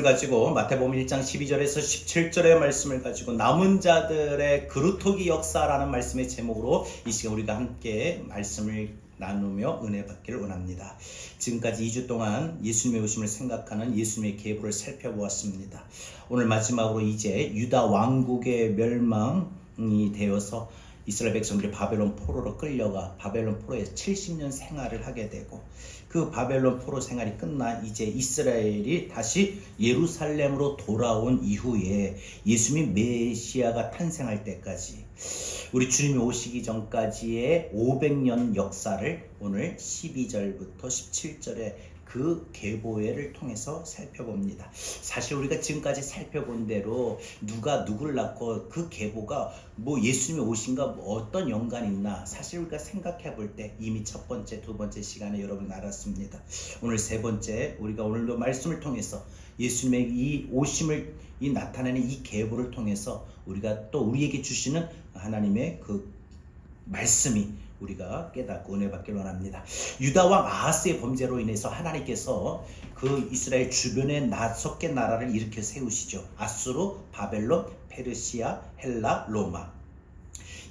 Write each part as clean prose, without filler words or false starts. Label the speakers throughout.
Speaker 1: 가지고 마태복음 1장 12절에서 17절의 말씀을 가지고 남은 자들의 그루터기 역사라는 말씀의 제목으로 이 시간 우리가 함께 말씀을 나누며 은혜 받기를 원합니다. 지금까지 2주 동안 예수님의 오심을 생각하는 예수님의 계보를 살펴보았습니다. 오늘 마지막으로 이제 유다 왕국의 멸망이 되어서 이스라엘 백성들이 바벨론 포로로 끌려가 바벨론 포로에서 70년 생활을 하게 되고 그 바벨론 포로 생활이 끝나 이제 이스라엘이 다시 예루살렘으로 돌아온 이후에 예수님 메시아가 탄생할 때까지 우리 주님이 오시기 전까지의 500년 역사를 오늘 12절부터 17절에 그 계보회를 통해서 살펴봅니다. 사실 우리가 지금까지 살펴본 대로 누가 누굴 낳고 그 계보가 뭐 예수님이 오신가 뭐 어떤 연관이 있나 사실 우리가 생각해 볼 때 이미 첫 번째, 두 번째 시간에 여러분 알았습니다. 오늘 세 번째 우리가 오늘도 말씀을 통해서 예수님의 이 오심을 이 나타내는 이 계보를 통해서 우리가 또 우리에게 주시는 하나님의 그 말씀이 우리가 깨닫고 은혜 받기를 원합니다. 유다왕 아하스의 범죄로 인해서 하나님께서 그 이스라엘 주변에 5개 나라를 일으켜 세우시죠. 아수르, 바벨론, 페르시아, 헬라, 로마.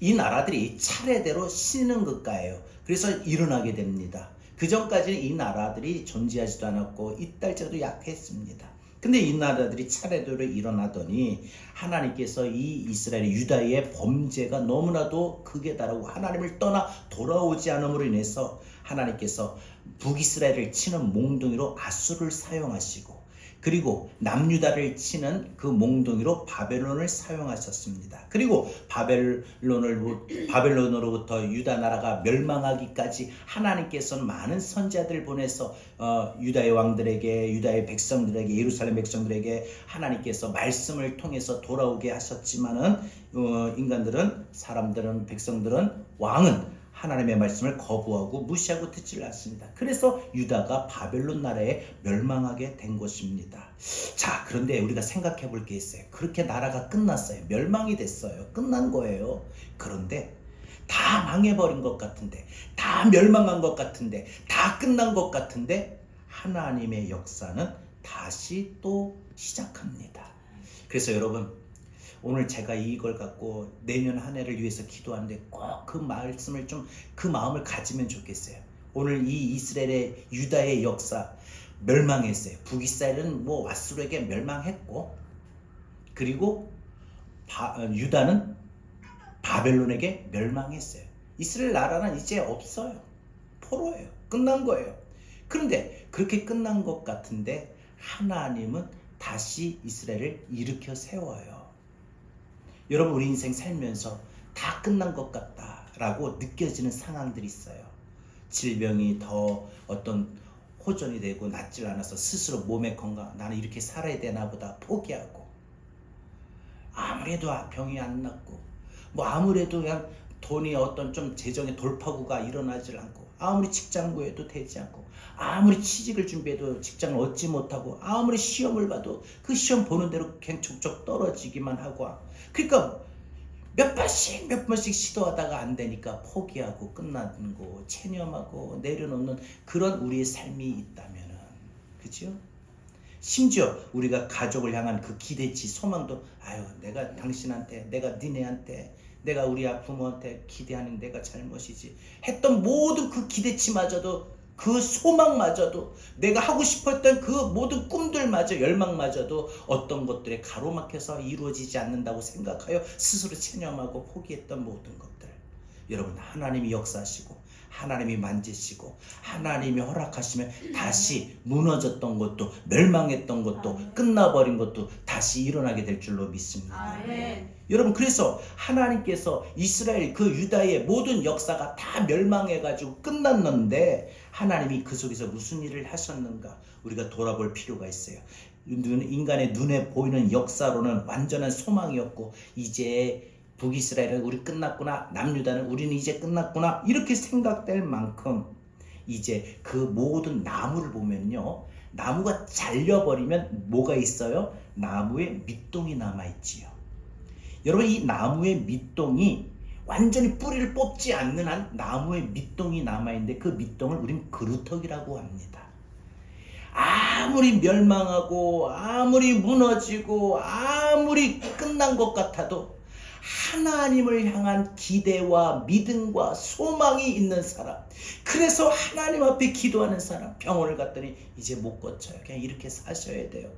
Speaker 1: 이 나라들이 차례대로 신흥국가예요. 그래서 일어나게 됩니다. 그 전까지는 이 나라들이 존재하지도 않았고 이딸자도 약했습니다. 근데 이 나라들이 차례대로 일어나더니 하나님께서 이 이스라엘 유다의 범죄가 너무나도 극에 달하고 하나님을 떠나 돌아오지 않음으로 인해서 하나님께서 북이스라엘을 치는 몽둥이로 아수르를 사용하시고 그리고 남유다를 치는 그 몽둥이로 바벨론을 사용하셨습니다. 그리고 바벨론으로부터 유다 나라가 멸망하기까지 하나님께서는 많은 선지자들 보내서 유다의 왕들에게, 유다의 백성들에게, 예루살렘 백성들에게 하나님께서 말씀을 통해서 돌아오게 하셨지만은 인간들은, 사람들은, 백성들은, 왕은 하나님의 말씀을 거부하고 무시하고 듣지를 않습니다. 그래서 유다가 바벨론 나라에 멸망하게 된 것입니다. 자, 그런데 우리가 생각해 볼 게 있어요. 그렇게 나라가 끝났어요. 멸망이 됐어요. 끝난 거예요. 그런데 다 망해버린 것 같은데, 다 멸망한 것 같은데, 다 끝난 것 같은데 하나님의 역사는 다시 또 시작합니다. 그래서 여러분, 오늘 제가 이걸 갖고 내년 한 해를 위해서 기도하는데 꼭 그 말씀을 좀 그 마음을 가지면 좋겠어요. 오늘 이 이스라엘의 유다의 역사 멸망했어요. 북이스라엘은 뭐 아수르에게 멸망했고 그리고 유다는 바벨론에게 멸망했어요. 이스라엘 나라는 이제 없어요. 포로예요. 끝난 거예요. 그런데 그렇게 끝난 것 같은데 하나님은 다시 이스라엘을 일으켜 세워요. 여러분, 우리 인생 살면서 다 끝난 것 같다라고 느껴지는 상황들이 있어요. 질병이 더 어떤 호전이 되고 낫질 않아서 스스로 몸의 건강, 나는 이렇게 살아야 되나 보다 포기하고 아무래도 병이 안 낫고 뭐 아무래도 그냥 돈이 어떤 좀 재정의 돌파구가 일어나질 않고 아무리 직장 구해도 되지 않고 아무리 취직을 준비해도 직장을 얻지 못하고 아무리 시험을 봐도 그 시험 보는 대로 그냥 족족 떨어지기만 하고 그러니까 몇 번씩 시도하다가 안 되니까 포기하고 끝나고 체념하고 내려놓는 그런 우리의 삶이 있다면은 그죠? 심지어 우리가 가족을 향한 그 기대치, 소망도 내가 당신한테, 내가 니네한테, 내가 우리 부모한테 기대하는 내가 잘못이지 했던 모든 그 기대치마저도 그 소망마저도 내가 하고 싶었던 그 모든 꿈들마저 열망마저도 어떤 것들에 가로막혀서 이루어지지 않는다고 생각하여 스스로 체념하고 포기했던 모든 것들 여러분 하나님이 역사하시고 하나님이 만지시고 하나님이 허락하시면 다시 무너졌던 것도 멸망했던 것도 끝나버린 것도 다시 일어나게 될 줄로 믿습니다. 여러분 그래서 하나님께서 이스라엘 그 유다의 모든 역사가 다 멸망해가지고 끝났는데 하나님이 그 속에서 무슨 일을 하셨는가 우리가 돌아볼 필요가 있어요. 인간의 눈에 보이는 역사로는 완전한 소망이었고 이제 북이스라엘은 우리 끝났구나, 남유다는 우리는 이제 끝났구나 이렇게 생각될 만큼 이제 그 모든 나무를 보면요, 나무가 잘려버리면 뭐가 있어요? 나무에 밑동이 남아있지요. 여러분 이 나무의 밑동이 완전히 뿌리를 뽑지 않는 한 나무의 밑동이 남아있는데 그 밑동을 우린 그루터기라고 합니다. 아무리 멸망하고 아무리 무너지고 아무리 끝난 것 같아도 하나님을 향한 기대와 믿음과 소망이 있는 사람, 그래서 하나님 앞에 기도하는 사람, 병원을 갔더니 이제 못 고쳐요. 그냥 이렇게 사셔야 돼요.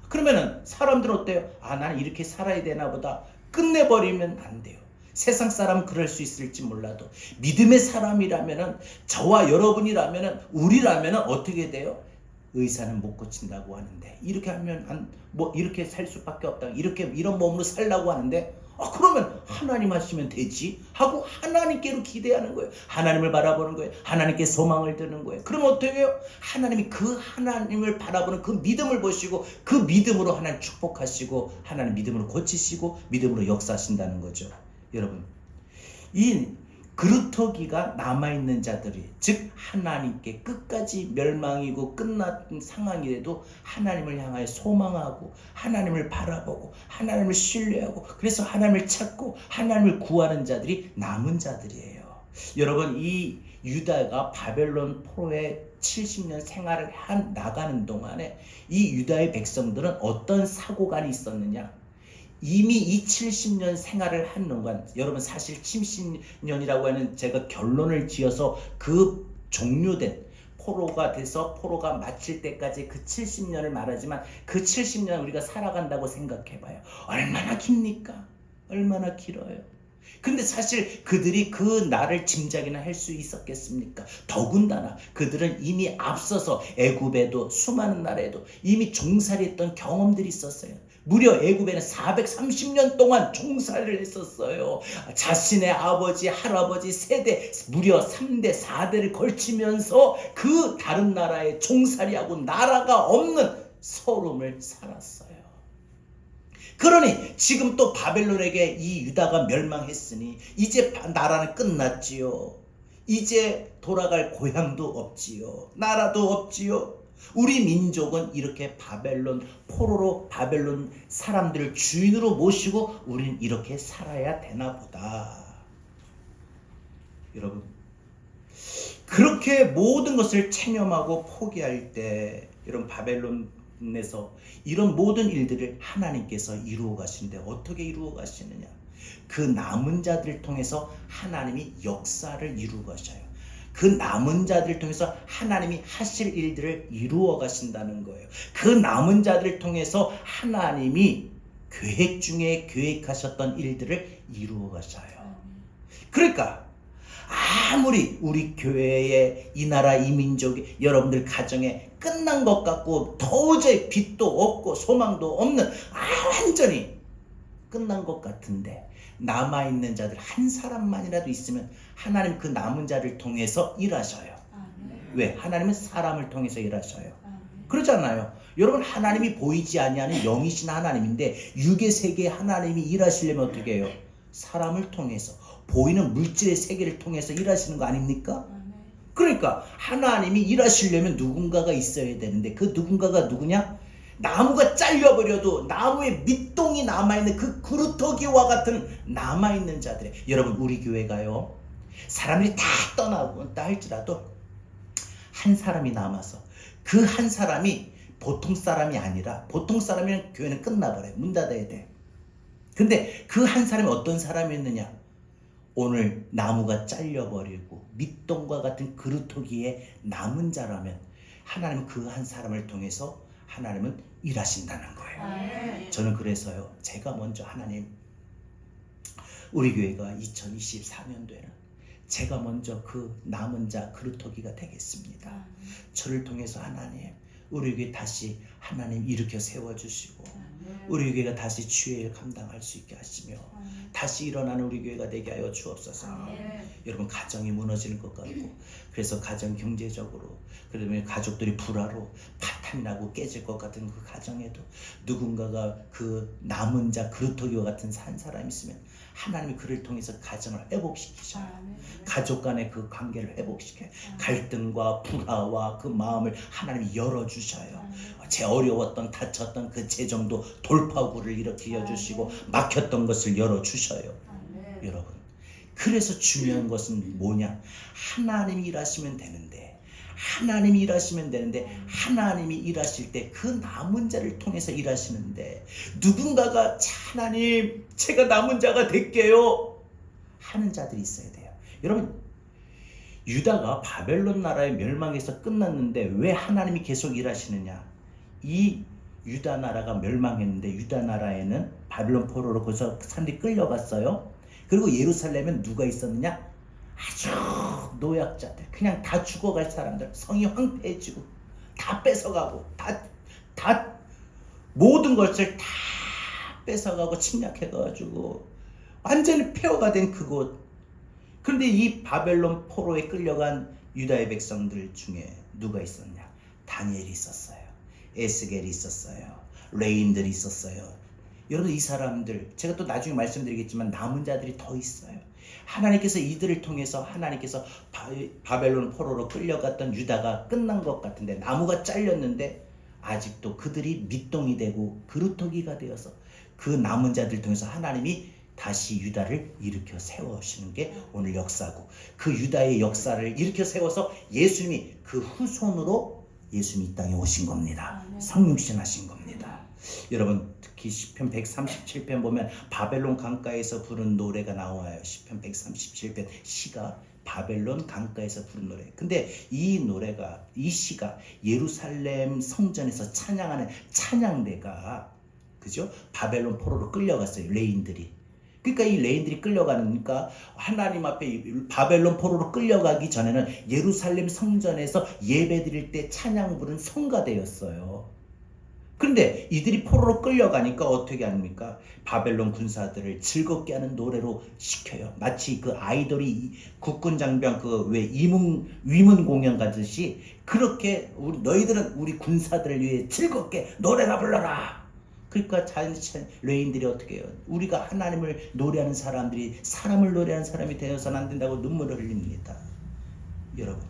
Speaker 1: 그러면은 사람들은 어때요? 아, 나는 이렇게 살아야 되나 보다. 끝내버리면 안 돼요. 세상 사람은 그럴 수 있을지 몰라도 믿음의 사람이라면은, 저와 여러분이라면은, 우리라면은 어떻게 돼요? 의사는 못 고친다고 하는데 이렇게 하면 뭐 이렇게 살 수밖에 없다. 이렇게 이런 몸으로 살라고 하는데 그러면 하나님 하시면 되지 하고 하나님께로 기대하는 거예요. 하나님을 바라보는 거예요. 하나님께 소망을 드는 거예요. 그럼 어떻게 해요? 하나님이 그 하나님을 바라보는 그 믿음을 보시고 그 믿음으로 하나님 축복하시고 하나님 믿음으로 고치시고 믿음으로 역사하신다는 거죠. 여러분, 이 그루터기가 남아있는 자들이, 즉 하나님께 끝까지 멸망이고 끝난 상황이라도 하나님을 향하여 소망하고 하나님을 바라보고 하나님을 신뢰하고 그래서 하나님을 찾고 하나님을 구하는 자들이 남은 자들이에요. 여러분, 이 유다가 바벨론 포로에 70년 생활을 나가는 동안에 이 유다의 백성들은 어떤 사고관이 있었느냐? 이미 이 70년 생활을 한 동안, 여러분 사실 70년이라고 하는 제가 결론을 지어서 그 종료된 포로가 돼서 포로가 마칠 때까지 그 70년을 말하지만 그 70년 우리가 살아간다고 생각해봐요. 얼마나 깁니까? 얼마나 길어요. 근데 사실 그들이 그 날을 짐작이나 할 수 있었겠습니까? 더군다나 그들은 이미 앞서서 애굽에도 수많은 나라에도 이미 종살이했던 경험들이 있었어요. 무려 애굽에는 430년 동안 종살이를 했었어요. 자신의 아버지, 할아버지 세대, 무려 3대, 4대를 걸치면서 그 다른 나라에 종살이하고 나라가 없는 서름을 살았어요. 그러니 지금 또 바벨론에게 이 유다가 멸망했으니 이제 나라는 끝났지요. 이제 돌아갈 고향도 없지요. 나라도 없지요. 우리 민족은 이렇게 바벨론 포로로 바벨론 사람들을 주인으로 모시고 우린 이렇게 살아야 되나 보다. 여러분, 그렇게 모든 것을 체념하고 포기할 때 여러분, 바벨론에서 이런 모든 일들을 하나님께서 이루어 가시는데 어떻게 이루어 가시느냐? 그 남은 자들을 통해서 하나님이 역사를 이루어 가셔요. 그 남은 자들을 통해서 하나님이 하실 일들을 이루어 가신다는 거예요. 그 남은 자들을 통해서 하나님이 계획 중에 계획하셨던 일들을 이루어 가셔요. 그러니까 아무리 우리 교회에 이 나라 이 민족이 여러분들 가정에 끝난 것 같고 도저히 빛도 없고 소망도 없는 완전히 끝난 것 같은데 남아있는 자들 한 사람만이라도 있으면 하나님 그 남은 자를 통해서 일하셔요. 왜? 하나님은 사람을 통해서 일하셔요. 그러잖아요. 여러분, 하나님이 보이지 아니하는 영이신 하나님인데 육의 세계에 하나님이 일하시려면 어떻게 해요? 사람을 통해서, 보이는 물질의 세계를 통해서 일하시는 거 아닙니까? 그러니까 하나님이 일하시려면 누군가가 있어야 되는데 그 누군가가 누구냐? 나무가 잘려버려도 나무에 밑동이 남아있는 그 그루터기와 같은 남아있는 자들. 여러분, 우리 교회가요, 사람들이 다 떠나고 할지라도 한 사람이 남아서 그 한 사람이 보통 사람이 아니라, 보통 사람이면 교회는 끝나버려요. 문 닫아야 돼. 근데 그 한 사람이 어떤 사람이었느냐? 오늘 나무가 잘려버리고 밑동과 같은 그루터기에 남은 자라면 하나님은 그 한 사람을 통해서 하나님은 일하신다는 거예요. 저는 그래서요, 제가 먼저 하나님, 우리 교회가 2024년도에는 제가 먼저 그 남은 자 그루터기가 되겠습니다. 저를 통해서 하나님, 우리 교회 다시 하나님 일으켜 세워주시고 우리 교회가 다시 주의 일 감당할 수 있게 하시며 다시 일어나는 우리 교회가 되게 하여 주옵소서. 여러분, 가정이 무너지는 것 같고, 그래서 가정 경제적으로, 그러면 가족들이 불화로 파탄이 나고 깨질 것 같은 그 가정에도 누군가가 그 남은 자 그루터기와 같은 한 사람이 있으면 하나님이 그를 통해서 가정을 회복시키셔요. 가족 간의 그 관계를 회복시켜요. 갈등과 불화와 그 마음을 하나님이 열어주셔요. 제 어려웠던 다쳤던 그 재정도 돌파구를 일으켜 주시고 막혔던 것을 열어주셔요. 여러분, 그래서 중요한 것은 뭐냐? 하나님이 일하시면 되는데 하나님이 일하시면 되는데 하나님이 일하실 때 그 남은 자를 통해서 일하시는데 누군가가 하나님 제가 남은 자가 될게요 하는 자들이 있어야 돼요. 여러분 유다가 바벨론 나라의 멸망에서 끝났는데 왜 하나님이 계속 일하시느냐. 이 유다 나라가 멸망했는데 유다 나라에는 바벨론 포로로 거기서 사람들이 끌려갔어요. 그리고 예루살렘엔 누가 있었느냐. 아주 노약자들 그냥 다 죽어갈 사람들 성이 황폐해지고 다 뺏어가고 다 모든 것을 다 뺏어가고 침략해가지고 완전히 폐허가 된 그곳. 그런데 이 바벨론 포로에 끌려간 유다의 백성들 중에 누가 있었냐. 다니엘이 있었어요. 에스겔이 있었어요. 레인들이 있었어요. 여러분 이 사람들 제가 또 나중에 말씀드리겠지만 남은 자들이 더 있어요. 하나님께서 이들을 통해서 하나님께서 바벨론 포로로 끌려갔던 유다가 끝난 것 같은데 나무가 잘렸는데 아직도 그들이 밑동이 되고 그루터기가 되어서 그 남은 자들 통해서 하나님이 다시 유다를 일으켜 세우시는 게 오늘 역사고 그 유다의 역사를 일으켜 세워서 예수님이 그 후손으로 예수님이 이 땅에 오신 겁니다. 성육신 하신 겁니다. 여러분 특히 시편 137편 보면 바벨론 강가에서 부른 노래가 나와요. 시편 137편 시가 바벨론 강가에서 부른 노래. 근데 이 노래가 이 시가 예루살렘 성전에서 찬양하는 찬양대가 그죠? 바벨론 포로로 끌려갔어요. 레인들이. 그러니까 이 레인들이 끌려가니까 하나님 앞에 바벨론 포로로 끌려가기 전에는 예루살렘 성전에서 예배드릴 때 찬양 부른 성가대였어요. 그런데 이들이 포로로 끌려가니까 어떻게 합니까? 바벨론 군사들을 즐겁게 하는 노래로 시켜요. 마치 그 아이돌이 국군 장병 그 왜 위문 공연 가듯이 그렇게 너희들은 우리 군사들을 위해 즐겁게 노래나 불러라. 그러니까 레인들이 어떻게 해요? 우리가 하나님을 노래하는 사람들이 사람을 노래하는 사람이 되어서는 안 된다고 눈물을 흘립니다. 여러분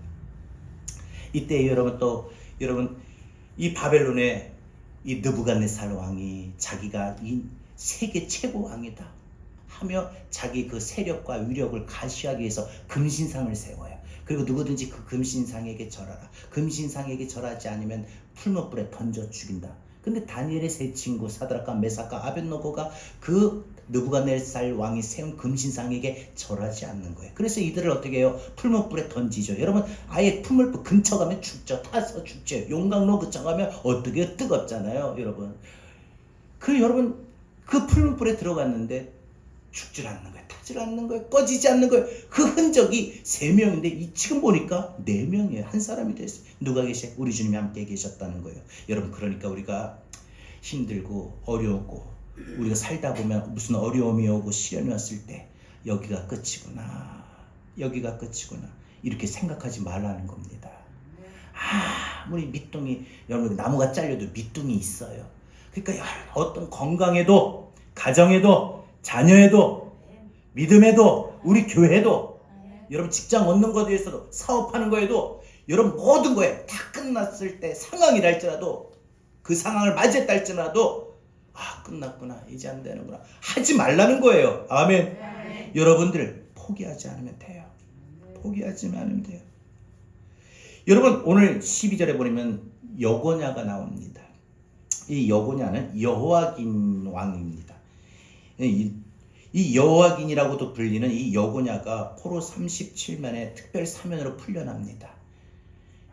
Speaker 1: 이때 여러분 이 바벨론의 이 느부갓네살 왕이 자기가 이 세계 최고 왕이다 하며 자기 그 세력과 위력을 가시하기 위해서 금신상을 세워요. 그리고 누구든지 그 금신상에게 절하라. 금신상에게 절하지 않으면 풀무불에 던져 죽인다. 근데 다니엘의 세 친구 사드락과 메삭과 아벳노고가 그 느부갓네살 왕이 세운 금신상에게 절하지 않는 거예요. 그래서 이들을 어떻게 해요? 풀무불에 던지죠. 여러분 아예 풀무불 근처 가면 죽죠. 타서 죽죠. 용광로 근처 가면 어떻게 해요? 뜨겁잖아요. 여러분 여러분 그 풀무불에 들어갔는데 죽질 않는 거예요. 타질 않는 거예요. 꺼지지 않는 거예요. 그 흔적이 3명인데 지금 보니까 4명이에요. 한 사람이 됐어요. 누가 계세요? 우리 주님이 함께 계셨다는 거예요. 여러분 그러니까 우리가 힘들고 어려웠고 우리가 살다 보면 무슨 어려움이 오고 시련이 왔을 때 여기가 끝이구나 이렇게 생각하지 말라는 겁니다. 아무리 밑둥이 여러분 나무가 잘려도 밑둥이 있어요. 그러니까 어떤 건강에도 가정에도 자녀에도 믿음에도 우리 교회도 여러분 직장 얻는 것에 대해서도 사업하는 거에도 여러분 모든 거에 다 끝났을 때 상황이라 할지라도 그 상황을 맞이했다 할지라도 끝났구나 이제 안 되는구나 하지 말라는 거예요. 아멘. 여러분들 포기하지 않으면 돼요. 여러분 오늘 12절에 보면 여고냐가 나옵니다. 이 여고냐는 여호야긴 왕입니다. 이 여호야긴이라고도 불리는 이 여고냐가 포로 37만에 특별 사면으로 풀려납니다.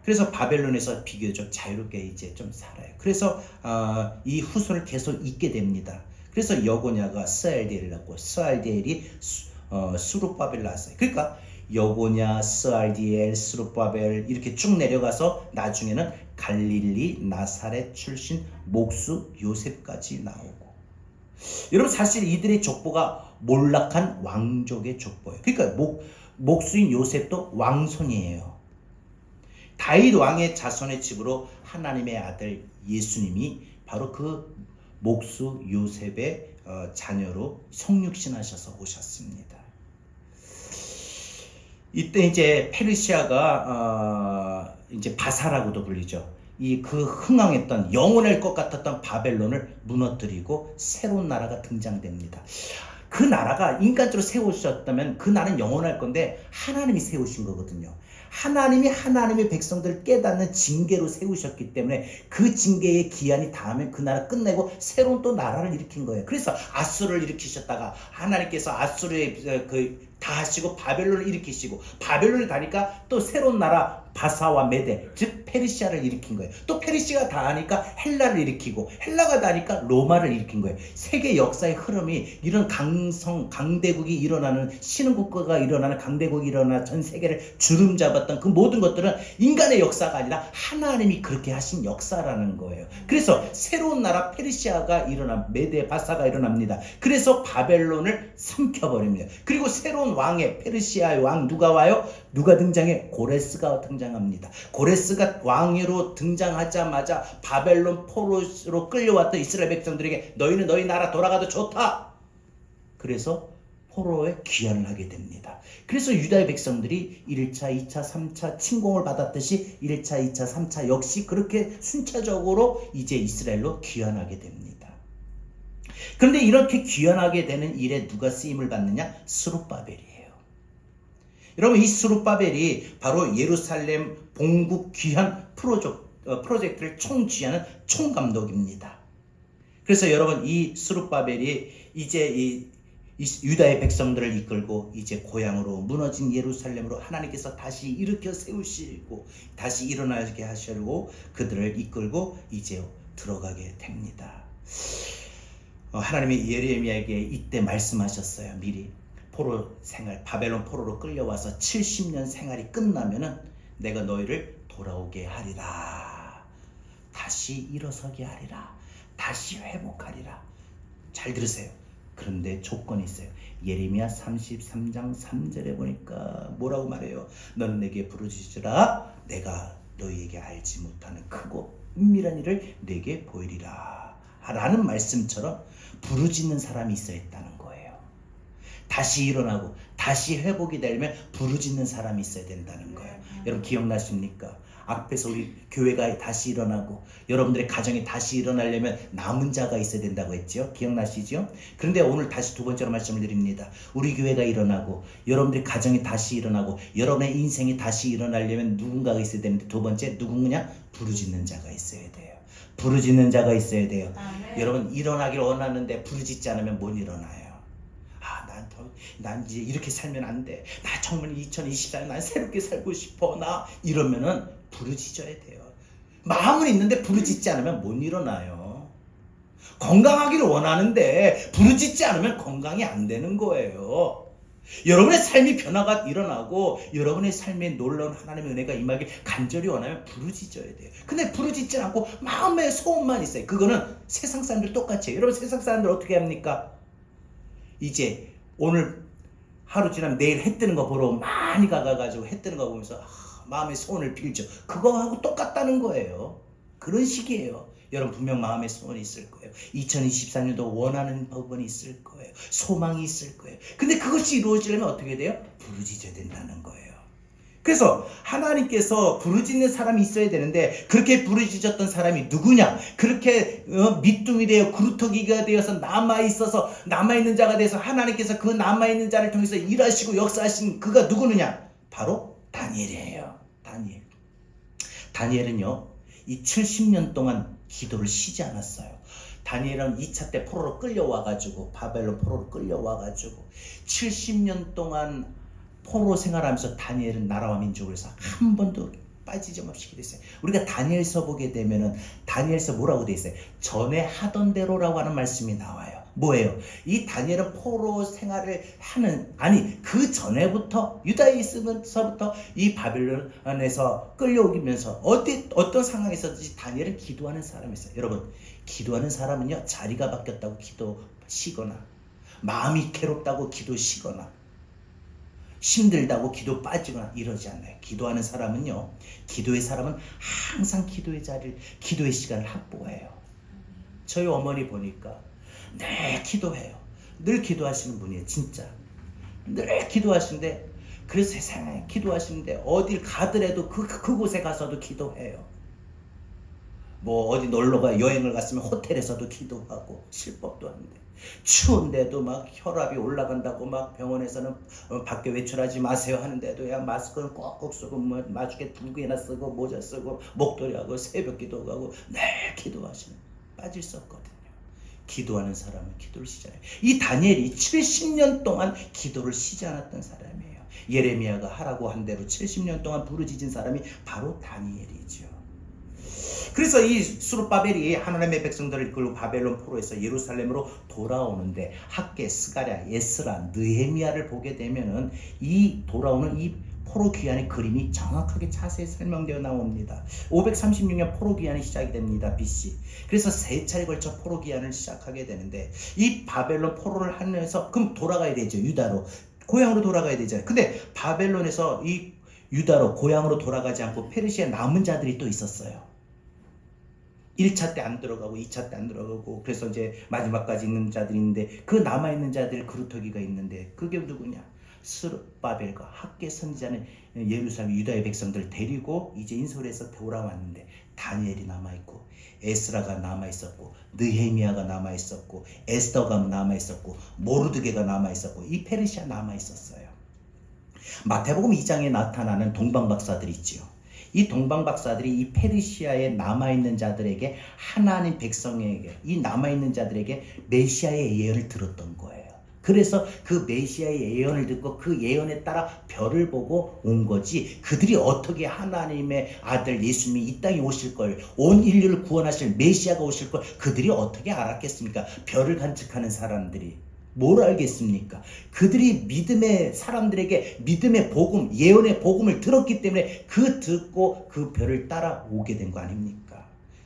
Speaker 1: 그래서 바벨론에서 비교적 자유롭게 이제 좀 살아요. 그래서 이 후손을 계속 잇게 됩니다. 그래서 여고냐가 스알디엘을 낳고 스알디엘이 스룹바벨을 낳았어요. 그러니까 여고냐, 스알디엘, 스룹바벨 이렇게 쭉 내려가서 나중에는 갈릴리, 나사렛 출신 목수 요셉까지 나오고. 여러분 사실 이들의 족보가 몰락한 왕족의 족보예요. 그러니까 목수인 요셉도 왕손이에요. 다윗 왕의 자손의 집으로 하나님의 아들 예수님이 바로 그 목수 요셉의 자녀로 성육신하셔서 오셨습니다. 이때 이제 페르시아가 이제 바사라고도 불리죠. 그 흥왕했던 영원할 것 같았던 바벨론을 무너뜨리고 새로운 나라가 등장됩니다. 그 나라가 인간적으로 세우셨다면 그 나라는 영원할 건데 하나님이 세우신 거거든요. 하나님이 하나님의 백성들을 깨닫는 징계로 세우셨기 때문에 그 징계의 기한이 닿으면 그 나라 끝내고 새로운 또 나라를 일으킨 거예요. 그래서 아수르를 일으키셨다가 하나님께서 아수르의 다 하시고 바벨론을 일으키시고 바벨론을 다니까 또 새로운 나라 바사와 메데 즉 페르시아를 일으킨 거예요. 또 페르시아가 다 하니까 헬라를 일으키고 헬라가 다 하니까 로마를 일으킨 거예요. 세계 역사의 흐름이 이런 강대국이 일어나는 신흥국가가 일어나는 강대국이 일어나 전 세계를 주름잡았던 그 모든 것들은 인간의 역사가 아니라 하나님이 그렇게 하신 역사라는 거예요. 그래서 새로운 나라 페르시아가 일어나 메데 바사가 일어납니다. 그래서 바벨론을 삼켜버립니다. 그리고 새로운 왕의 페르시아의 왕 누가 와요? 누가 등장해? 고레스가 등장합니다. 고레스가 왕으로 등장하자마자 바벨론 포로로 끌려왔던 이스라엘 백성들에게 너희는 너희 나라 돌아가도 좋다. 그래서 포로에 귀환을 하게 됩니다. 그래서 유다의 백성들이 1차, 2차, 3차 침공을 받았듯이 1차, 2차, 3차 역시 그렇게 순차적으로 이제 이스라엘로 귀환하게 됩니다. 그런데 이렇게 귀환하게 되는 일에 누가 쓰임을 받느냐? 스룹바벨이에요. 여러분 이 스룹바벨이 바로 예루살렘 봉국 귀환 프로젝트를 총쥐하는 총감독입니다. 그래서 여러분 이 스룹바벨이 이제 이 유다의 백성들을 이끌고 이제 고향으로 무너진 예루살렘으로 하나님께서 다시 일으켜 세우시고 다시 일어나게 하시려고 그들을 이끌고 이제 들어가게 됩니다. 하나님이 예레미야에게 이때 말씀하셨어요. 미리 포로 생활, 바벨론 포로로 끌려와서 70년 생활이 끝나면은 내가 너희를 돌아오게 하리라. 다시 일어서게 하리라. 다시 회복하리라. 잘 들으세요. 그런데 조건이 있어요. 예레미야 33장 3절에 보니까 뭐라고 말해요? 너는 내게 부르짖으라. 내가 너희에게 알지 못하는 크고 은밀한 일을 내게 보이리라. 라는 말씀처럼 부르짖는 사람이 있어야 했다는 거예요. 다시 일어나고 다시 회복이 되려면 부르짖는 사람이 있어야 된다는 거예요. 여러분 기억나십니까? 앞에서 우리 교회가 다시 일어나고 여러분들의 가정이 다시 일어나려면 남은 자가 있어야 된다고 했죠. 기억나시죠? 그런데 오늘 다시 두 번째로 말씀을 드립니다. 우리 교회가 일어나고 여러분들의 가정이 다시 일어나고 여러분의 인생이 다시 일어나려면 누군가가 있어야 되는데 두 번째 누구냐? 부르짖는 자가 있어야 돼요. 부르짖는 자가 있어야 돼요. 여러분 일어나길 원하는데 부르짖지 않으면 못 일어나요. 난 이제 이렇게 살면 안 돼. 나 정말 2024년 난 새롭게 살고 싶어. 나 이러면은 부르짖어야 돼요. 마음은 있는데 부르짖지 않으면 못 일어나요. 건강하기를 원하는데 부르짖지 않으면 건강이 안 되는 거예요. 여러분의 삶이 변화가 일어나고 여러분의 삶에 놀라운 하나님의 은혜가 임하길 간절히 원하면 부르짖어야 돼요. 근데 부르짖지 않고 마음에 소원만 있어요. 그거는 세상 사람들 똑같이 해요. 여러분 세상 사람들 어떻게 합니까? 이제 오늘 하루 지나면 내일 해 뜨는 거 보러 많이 가가지고 해 뜨는 거 보면서 마음의 소원을 빌죠. 그거하고 똑같다는 거예요. 그런 식이에요. 여러분 분명 마음의 소원이 있을 거예요. 2024년도 원하는 부분이 있을 거예요. 소망이 있을 거예요. 근데 그것이 이루어지려면 어떻게 돼요? 부르짖어야 된다는 거예요. 그래서 하나님께서 부르짖는 사람이 있어야 되는데 그렇게 부르짖었던 사람이 누구냐? 그렇게 밑둥이 되어 그루터기가 되어서 남아있어서 남아있는 자가 돼서 하나님께서 그 남아있는 자를 통해서 일하시고 역사하신 그가 누구느냐? 바로 다니엘이에요. 다니엘은요 이 70년 동안 기도를 쉬지 않았어요. 다니엘은 2차 때 포로로 끌려와가지고 바벨론 포로로 끌려와가지고 70년 동안 포로 생활하면서 다니엘은 나라와 민족을 위해서 한 번도 빠지지 없이 기도했어요. 우리가 다니엘서 보게 되면은 다니엘서 뭐라고 돼 있어요? 전에 하던 대로라고 하는 말씀이 나와요. 뭐예요? 이 다니엘은 포로 생활을 하는 그 전에부터 유다에 있으면서부터 이 바벨론에서 끌려오면서 어떤 상황에서든지 다니엘은 기도하는 사람이었어요. 여러분 기도하는 사람은요 자리가 바뀌었다고 기도 쉬거나 마음이 괴롭다고 기도 쉬거나 힘들다고 기도 빠지거나 이러지 않아요. 기도하는 사람은요 기도의 사람은 항상 기도의 자리를 기도의 시간을 확보해요. 저희 어머니 보니까 늘 기도해요. 늘 기도하시는 분이에요. 진짜 늘 기도하시는데 그래서 세상에 기도하시는데 어딜 가더라도 그곳에 가서도 기도해요. 뭐 어디 놀러가 여행을 갔으면 호텔에서도 기도하고 실법도 하는데 추운데도 막 혈압이 올라간다고 막 병원에서는 밖에 외출하지 마세요 하는데도 야 마스크는 꼭꼭 쓰고 뭐 마주게 2개나 쓰고 모자 쓰고 목도리하고 새벽 기도하고 늘 기도하시는 빠질 수 없거든요. 기도하는 사람은 기도를 쉬지 않아요. 이 다니엘이 70년 동안 기도를 쉬지 않았던 사람이에요. 예레미야가 하라고 한 대로 70년 동안 부르짖은 사람이 바로 다니엘이죠. 그래서 이 수르바벨이 하나님의 백성들을 이끌고 바벨론 포로에서 예루살렘으로 돌아오는데 학개, 스가랴, 에스라, 느헤미야를 보게 되면은 이 돌아오는 이 포로 귀환의 그림이 정확하게 자세히 설명되어 나옵니다. 536년 포로 귀환이 시작이 됩니다. BC. 그래서 3차례 걸쳐 포로 귀환을 시작하게 되는데 이 바벨론 포로를 하면서 그럼 돌아가야 되죠. 유다로. 고향으로 돌아가야 되잖아요. 근데 바벨론에서 이 유다로 고향으로 돌아가지 않고 페르시아 남은 자들이 또 있었어요. 1차 때 안 들어가고 2차 때 안 들어가고 그래서 이제 마지막까지 있는 자들이 있는데 그 남아있는 자들 그루터기가 있는데 그게 누구냐? 스룹바벨과 학개 선지자는 예루살렘 유다의 백성들을 데리고 이제 인솔에서 돌아왔는데 다니엘이 남아있고 에스라가 남아있었고 느헤미야가 남아있었고 에스더가 남아있었고 모르드게가 남아있었고 이 페르시아 남아있었어요. 마태복음 2장에 나타나는 동방박사들이 있지요. 이 동방박사들이 이 페르시아에 남아있는 자들에게 하나님 백성에게 이 남아있는 자들에게 메시아의 예언을 들었던 거예요. 그래서 그 메시아의 예언을 듣고 그 예언에 따라 별을 보고 온 거지 그들이 어떻게 하나님의 아들 예수님이 이 땅에 오실 걸 온 인류를 구원하실 메시아가 오실 걸 그들이 어떻게 알았겠습니까? 별을 관측하는 사람들이 뭘 알겠습니까? 그들이 믿음의 사람들에게 믿음의 복음, 예언의 복음을 들었기 때문에 그 듣고 그 별을 따라 오게 된 거 아닙니까?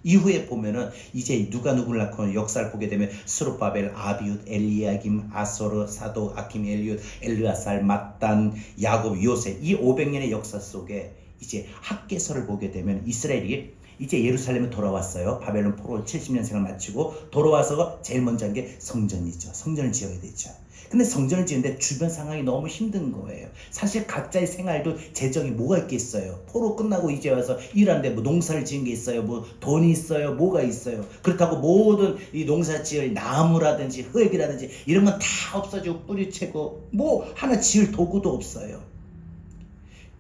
Speaker 1: 이후에 보면은 이제 누가 누구를 낳고 역사를 보게 되면 스룹바벨, 아비웃, 엘리야김, 아소르, 사도, 아킴, 엘리웃, 엘르아살, mat단, 야곱, 요셉 이 500년의 역사 속에 이제 학개서를 보게 되면 이스라엘이 이제 예루살렘에 돌아왔어요. 바벨론 포로 70년생을 마치고 돌아와서 제일 먼저 한 게 성전이죠. 성전을 지어야 되죠. 근데 성전을 지는데 주변 상황이 너무 힘든 거예요. 사실 각자의 생활도 재정이 뭐가 있겠어요. 포로 끝나고 이제 와서 일하는데 뭐 농사를 지은 게 있어요. 뭐 돈이 있어요. 뭐가 있어요. 그렇다고 모든 이 농사 지을 나무라든지 흙이라든지 이런 건 다 없어지고 뿌리채고 뭐 하나 지을 도구도 없어요.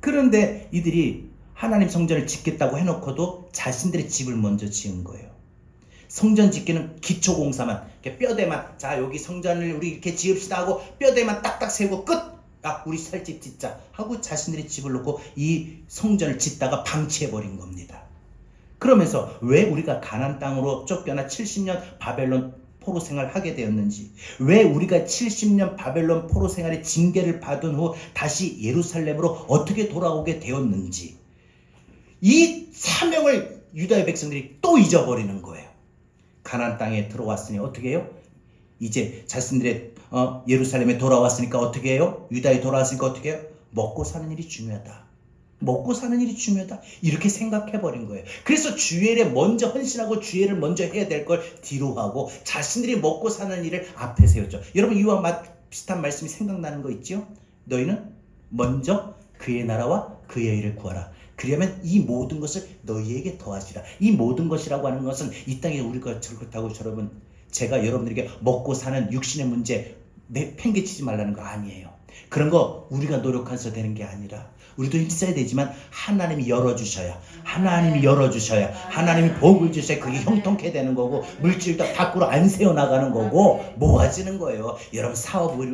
Speaker 1: 그런데 이들이 하나님 성전을 짓겠다고 해놓고도 자신들의 집을 먼저 지은 거예요. 성전 짓기는 기초공사만 뼈대만 자 여기 성전을 우리 이렇게 지읍시다 하고 뼈대만 딱딱 세우고 끝! 아 우리 살 집 짓자 하고 자신들의 집을 놓고 이 성전을 짓다가 방치해버린 겁니다. 그러면서 왜 우리가 가나안 땅으로 쫓겨나 70년 바벨론 포로 생활을 하게 되었는지 왜 우리가 70년 바벨론 포로 생활의 징계를 받은 후 다시 예루살렘으로 어떻게 돌아오게 되었는지 이 사명을 유다의 백성들이 또 잊어버리는 거예요. 가나안 땅에 들어왔으니 어떻게 해요? 이제 자신들의 예루살렘에 돌아왔으니까 어떻게 해요? 유다에 돌아왔으니까 어떻게 해요? 먹고 사는 일이 중요하다. 먹고 사는 일이 중요하다. 이렇게 생각해버린 거예요. 그래서 주일에 먼저 헌신하고 주일을 먼저 해야 될 걸 뒤로 하고 자신들이 먹고 사는 일을 앞에 세웠죠. 여러분 이와 비슷한 말씀이 생각나는 거 있죠? 너희는 먼저 그의 나라와 그의 일을 구하라. 그러면 이 모든 것을 너희에게 더하시라. 이 모든 것이라고 하는 것은 이 땅에 우리가 그렇다고 여러분 제가 여러분들에게 먹고 사는 육신의 문제 팽개치지 말라는 거 아니에요. 그런 거 우리가 노력해서 되는 게 아니라 우리도 힘써야 되지만 하나님이 열어주셔야 하나님이 복을 주셔야 그게 형통케 되는 거고 물질도 밖으로 안 새어나가는 거고 모아지는 거예요. 여러분 사업을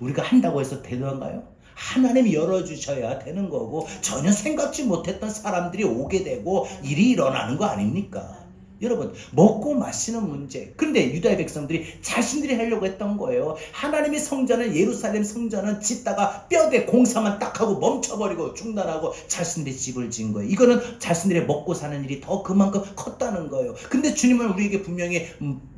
Speaker 1: 우리가 한다고 해서 되던가요? 하나님이 열어주셔야 되는 거고 전혀 생각지 못했던 사람들이 오게 되고 일이 일어나는 거 아닙니까? 여러분 먹고 마시는 문제. 근데 유다의 백성들이 자신들이 하려고 했던 거예요. 하나님의 성전은 예루살렘 성전은 짓다가 뼈대 공사만 딱 하고 멈춰버리고 중단하고 자신들의 집을 지은 거예요. 이거는 자신들의 먹고 사는 일이 더 그만큼 컸다는 거예요. 근데 주님은 우리에게 분명히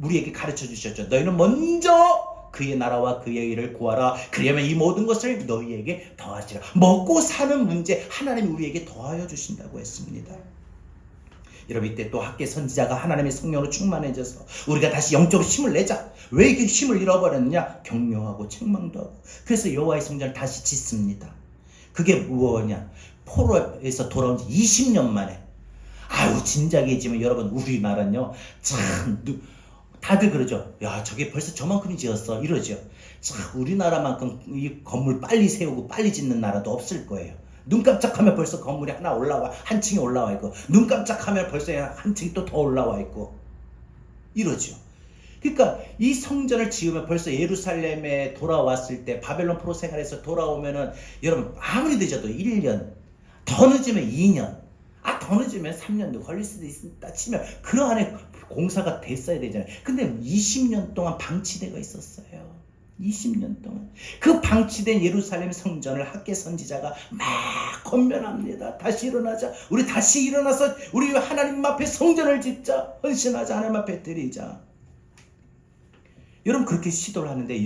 Speaker 1: 우리에게 가르쳐 주셨죠. 너희는 먼저 그의 나라와 그의 일을 구하라. 그러면 이 모든 것을 너희에게 더하시라. 먹고 사는 문제 하나님이 우리에게 더하여 주신다고 했습니다. 여러분 이때 또 학개 선지자가 하나님의 성령으로 충만해져서 우리가 다시 영적으로 힘을 내자. 왜 이렇게 힘을 잃어버렸느냐? 격려하고 책망도 하고 그래서 여호와의 성전을 다시 짓습니다. 그게 무엇이냐? 포로에서 돌아온 지 20년 만에 아유 진작이지만 여러분 우리나라는요 참 다들 그러죠. 야 저게 벌써 저만큼이 지었어 이러죠. 참 우리나라만큼 이 건물 빨리 세우고 빨리 짓는 나라도 없을 거예요. 눈 깜짝하면 벌써 건물이 하나 올라와 한 층이 올라와 있고 눈 깜짝하면 벌써 한 층이 또 더 올라와 있고 이러죠. 그러니까 이 성전을 지으면 벌써 예루살렘에 돌아왔을 때 바벨론 포로 생활에서 돌아오면은 여러분 아무리 늦어도 1년 더 늦으면 2년 더 늦으면 3년도 걸릴 수도 있다 치면 그 안에 공사가 됐어야 되잖아요. 근데 20년 동안 방치되어 있었어요. 20년 동안 그 방치된 예루살렘 성전을 학개 선지자가 막 권면합니다. 다시 일어나자. 우리 다시 일어나서 우리 하나님 앞에 성전을 짓자. 헌신하자. 하나님 앞에 드리자. 여러분 그렇게 시도를 하는데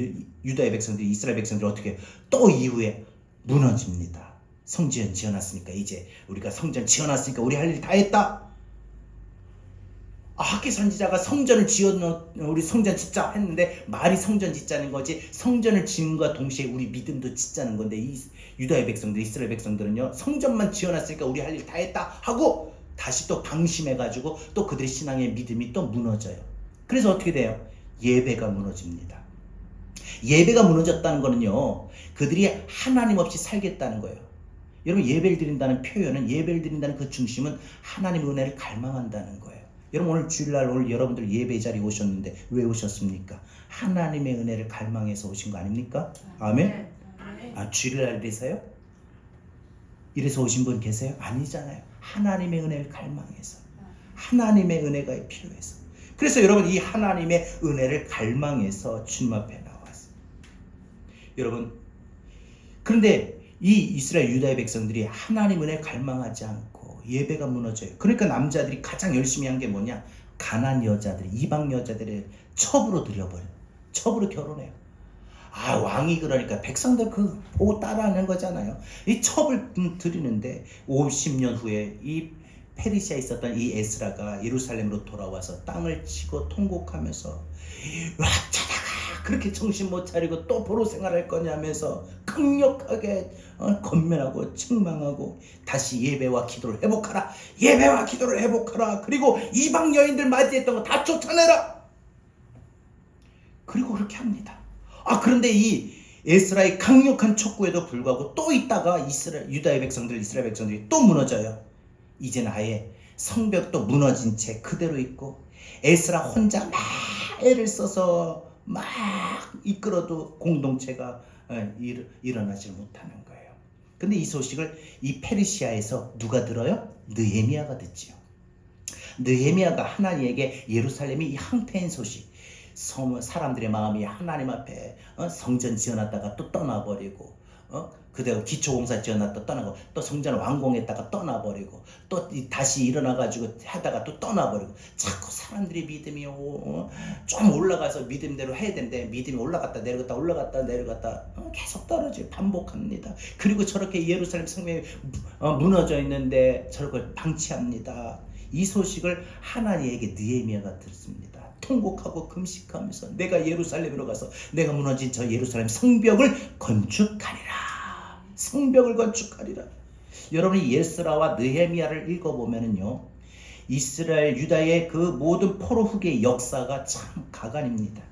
Speaker 1: 유다의 백성들이 이스라엘 백성들이 어떻게 또 이후에 무너집니다. 성전 지어놨으니까 이제 우리가 성전 지어놨으니까 우리 할 일 다 했다. 학개 선지자가 성전을 우리 성전 짓자 했는데 말이 성전 짓자는 거지 성전을 짓는과 동시에 우리 믿음도 짓자는 건데 이 유다의 백성들 이스라엘 백성들은요 성전만 지어놨으니까 우리 할 일 다 했다 하고 다시 또 방심해가지고 또 그들의 신앙의 믿음이 또 무너져요. 그래서 어떻게 돼요? 예배가 무너집니다. 예배가 무너졌다는 거는요 그들이 하나님 없이 살겠다는 거예요. 여러분 예배를 드린다는 표현은 예배를 드린다는 그 중심은 하나님의 은혜를 갈망한다는 거예요. 여러분 오늘 주일날 오늘 여러분들 예배 자리에 오셨는데 왜 오셨습니까? 하나님의 은혜를 갈망해서 오신 거 아닙니까? 아멘? 주일날이라서요? 이래서 오신 분 계세요? 아니잖아요. 하나님의 은혜를 갈망해서 하나님의 은혜가 필요해서 그래서 여러분 이 하나님의 은혜를 갈망해서 주님 앞에 나왔어요. 여러분 그런데 이 이스라엘 유다의 백성들이 하나님 은혜를 갈망하지 않고 예배가 무너져요. 그러니까 남자들이 가장 열심히 한 게 뭐냐? 가난 여자들, 이방 여자들을 첩으로 들여버려요. 첩으로 결혼해요. 왕이 그러니까 백성들 그 보고 따라하는 거잖아요. 이 첩을 드리는데 50년 후에 이 페르시아에 있었던 이 에스라가 예루살렘으로 돌아와서 땅을 치고 통곡하면서 차다가 그렇게 정신 못 차리고 또 포로 생활할 거냐면서 강력하게 권면하고 책망하고 다시 예배와 기도를 회복하라. 예배와 기도를 회복하라. 그리고 이방 여인들 맞이했던 거 다 쫓아내라. 그리고 그렇게 합니다. 그런데 이 에스라의 강력한 촉구에도 불구하고 또 있다가 유다의 백성들 이스라엘 백성들이 또 무너져요. 이제는 아예 성벽도 무너진 채 그대로 있고 에스라 혼자 막 애를 써서 막 이끌어도 공동체가 일어나지 못하는 거예요. 근데 이 소식을 이 페르시아에서 누가 들어요? 느헤미야가 듣지요. 느헤미야가 하나님에게 예루살렘이 이 황폐한 소식 사람들의 마음이 하나님 앞에 성전 지어놨다가 또 떠나버리고 그대로 기초공사 지어놨다 떠나고 또 성전을 완공했다가 떠나버리고 또 다시 일어나가지고 하다가 또 떠나버리고 자꾸 사람들이 믿음이 좀 올라가서 믿음대로 해야 되는데 믿음이 올라갔다 내려갔다 올라갔다 내려갔다 계속 떨어져요. 반복합니다. 그리고 저렇게 예루살렘 성벽이 무너져 있는데 저렇게 방치합니다. 이 소식을 하나님에게 느헤미야가 듣습니다. 통곡하고 금식하면서 내가 예루살렘으로 가서 내가 무너진 저 예루살렘 성벽을 건축하리라. 성벽을 건축하리라. 여러분이 에스라와 느헤미야를 읽어보면은요 이스라엘 유다의 그 모든 포로 후기의 역사가 참 가관입니다.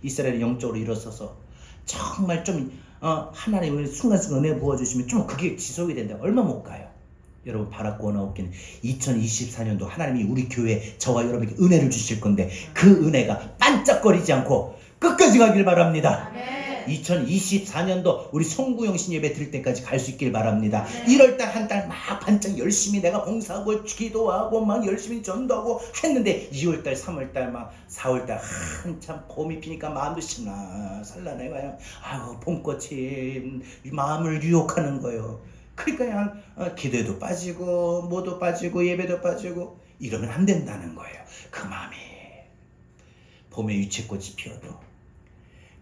Speaker 1: 이스라엘이 영적으로 일어서서 정말 좀 하나님의 순간순간 은혜 부어주시면 좀 그게 지속이 된다. 얼마 못 가요. 여러분 바라고 나오기는 2024년도 하나님이 우리 교회에 저와 여러분에게 은혜를 주실 건데 그 은혜가 반짝거리지 않고 끝까지 가길 바랍니다. 2024년도 우리 송구영신 예배 드릴 때까지 갈 수 있길 바랍니다. 1월달 한 달 막 반짝 열심히 내가 봉사하고 기도하고 막 열심히 전도하고 했는데 2월달 3월달 막 4월달 한참 봄이 피니까 마음도 신나살라내가요. 봄꽃이 마음을 유혹하는 거예요. 그러니까 그냥 기도에도 빠지고 뭐도 빠지고 예배도 빠지고 이러면 안 된다는 거예요. 그 마음이 봄에 유채꽃이 피어도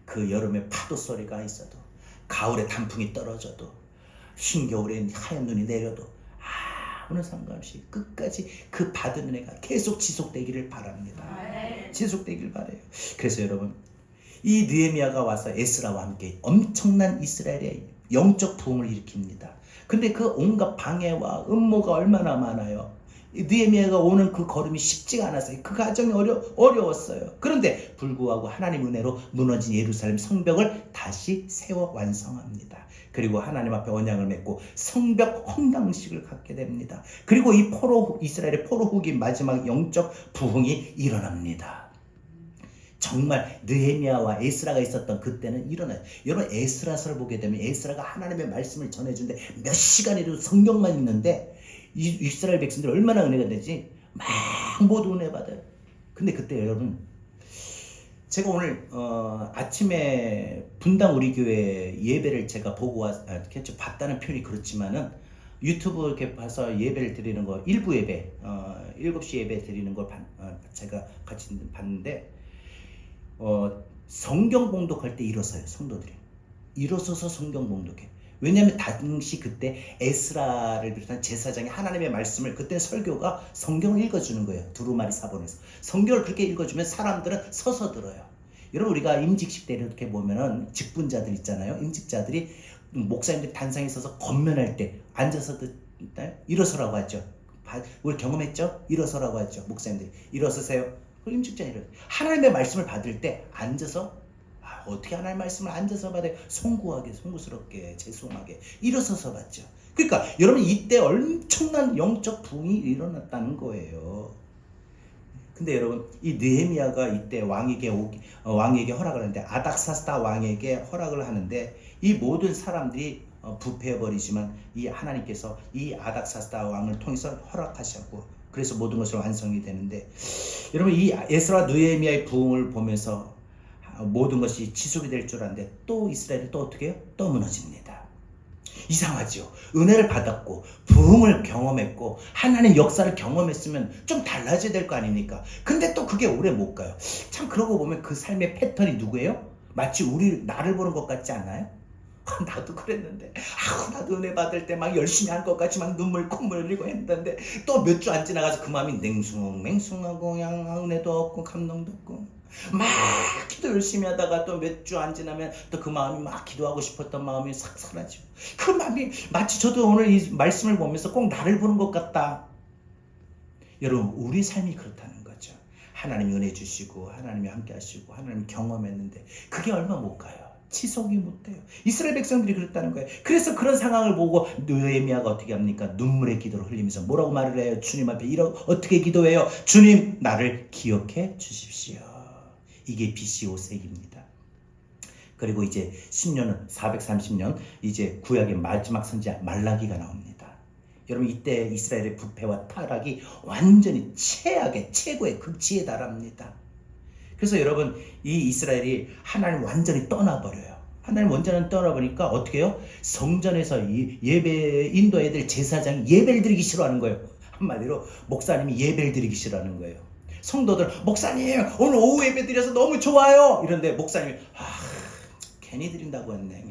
Speaker 1: 그 여름에 파도 소리가 있어도 가을에 단풍이 떨어져도 흰겨울에 하얀 눈이 내려도 아무런 상관없이 끝까지 그 받은 은혜가 계속 지속되기를 바랍니다. 지속되길 바라요. 그래서 여러분 이 느헤미야가 와서 에스라와 함께 엄청난 이스라엘의 영적 부흥을 일으킵니다. 근데 그 온갖 방해와 음모가 얼마나 많아요. 느헤미야가 오는 그 걸음이 쉽지가 않았어요. 그 과정이 어려웠어요. 그런데 불구하고 하나님 은혜로 무너진 예루살렘 성벽을 다시 세워 완성합니다. 그리고 하나님 앞에 언약을 맺고 성벽 헌당식을 갖게 됩니다. 그리고 이 이스라엘의 포로 후기 마지막 영적 부흥이 일어납니다. 정말 느헤미야와 에스라가 있었던 그때는 일어나요. 여러분 에스라서를 보게 되면 에스라가 하나님의 말씀을 전해주는데 몇 시간이라도 성경만 읽는데 이스라엘 백성들 얼마나 은혜가 되지? 막 모두 은혜 받아요. 근데 그때 여러분 제가 오늘 아침에 분당 우리 교회 예배를 제가 보고 봤다는 표현이 그렇지만은 유튜브 이렇게 봐서 예배를 드리는 거 일부 예배 7시 예배 드리는 걸 제가 같이 봤는데 성경 봉독할 때 일어서요. 성도들이 일어서서 성경 봉독해. 왜냐하면 당시 그때 에스라를 비롯한 제사장이 하나님의 말씀을 그때 설교가 성경을 읽어주는 거예요. 두루마리 사본에서 성경을 그렇게 읽어주면 사람들은 서서 들어요. 여러분 우리가 임직식 때 이렇게 보면은 직분자들 있잖아요. 임직자들이 목사님들 단상에 서서 권면할 때 앉아서 일어서라고 하죠. 우리 경험했죠? 일어서라고 하죠. 목사님들이 일어서세요. 임직자 일어서. 하나님의 말씀을 받을 때 앉아서 어떻게 하나님의 말씀을 앉아서 받아요? 송구하게, 송구스럽게, 죄송하게 일어서서 받죠. 그러니까 여러분 이때 엄청난 영적 부흥이 일어났다는 거예요. 근데 여러분 이 느헤미야가 이때 왕에게 허락을 하는데 아닥사스다 왕에게 허락을 하는데 이 모든 사람들이 부패해버리지만 이 하나님께서 이 아닥사스다 왕을 통해서 허락하셨고 그래서 모든 것을 완성이 되는데 여러분 이 에스라 느헤미야의 부흥을 보면서 모든 것이 지속이 될 줄 알았는데 또 이스라엘이 또 어떻게 해요? 또 무너집니다. 이상하죠. 은혜를 받았고 부흥을 경험했고 하나님 역사를 경험했으면 좀 달라져야 될 거 아닙니까? 근데 또 그게 오래 못 가요. 참 그러고 보면 그 삶의 패턴이 누구예요? 마치 나를 보는 것 같지 않아요? 나도 그랬는데 나도 은혜 받을 때 막 열심히 할 것 같이 막 콧물 흘리고 했는데 또 몇 주 안 지나가서 그 마음이 맹숭하고 은혜도 없고 감동도 없고 막 기도 열심히 하다가 또 몇 주 안 지나면 또 그 마음이 막 기도하고 싶었던 마음이 싹 사라지고 그 마음이 마치 저도 오늘 이 말씀을 보면서 꼭 나를 보는 것 같다. 여러분 우리 삶이 그렇다는 거죠. 하나님이 은혜 주시고 하나님이 함께 하시고 하나님이 경험했는데 그게 얼마 못 가요. 지속이 못돼요. 이스라엘 백성들이 그랬다는 거예요. 그래서 그런 상황을 보고 느헤미야가 어떻게 합니까? 눈물의 기도를 흘리면서 뭐라고 말을 해요? 주님 앞에 어떻게 기도해요? 주님 나를 기억해 주십시오. 이게 BC 5세기입니다. 그리고 이제 10년은 430년 이제 구약의 마지막 선지자 말라기가 나옵니다. 여러분 이때 이스라엘의 부패와 타락이 완전히 최고의 극치에 달합니다. 그래서 여러분 이 이스라엘이 하나님 완전히 떠나버려요. 하나님 완전히 떠나버리니까 어떻게 해요? 성전에서 예배 인도 애들 제사장이 예배를 드리기 싫어하는 거예요. 한마디로 목사님이 예배를 드리기 싫어하는 거예요. 성도들 목사님 오늘 오후 예배 드려서 너무 좋아요. 이런데 목사님이 괜히 드린다고 했네.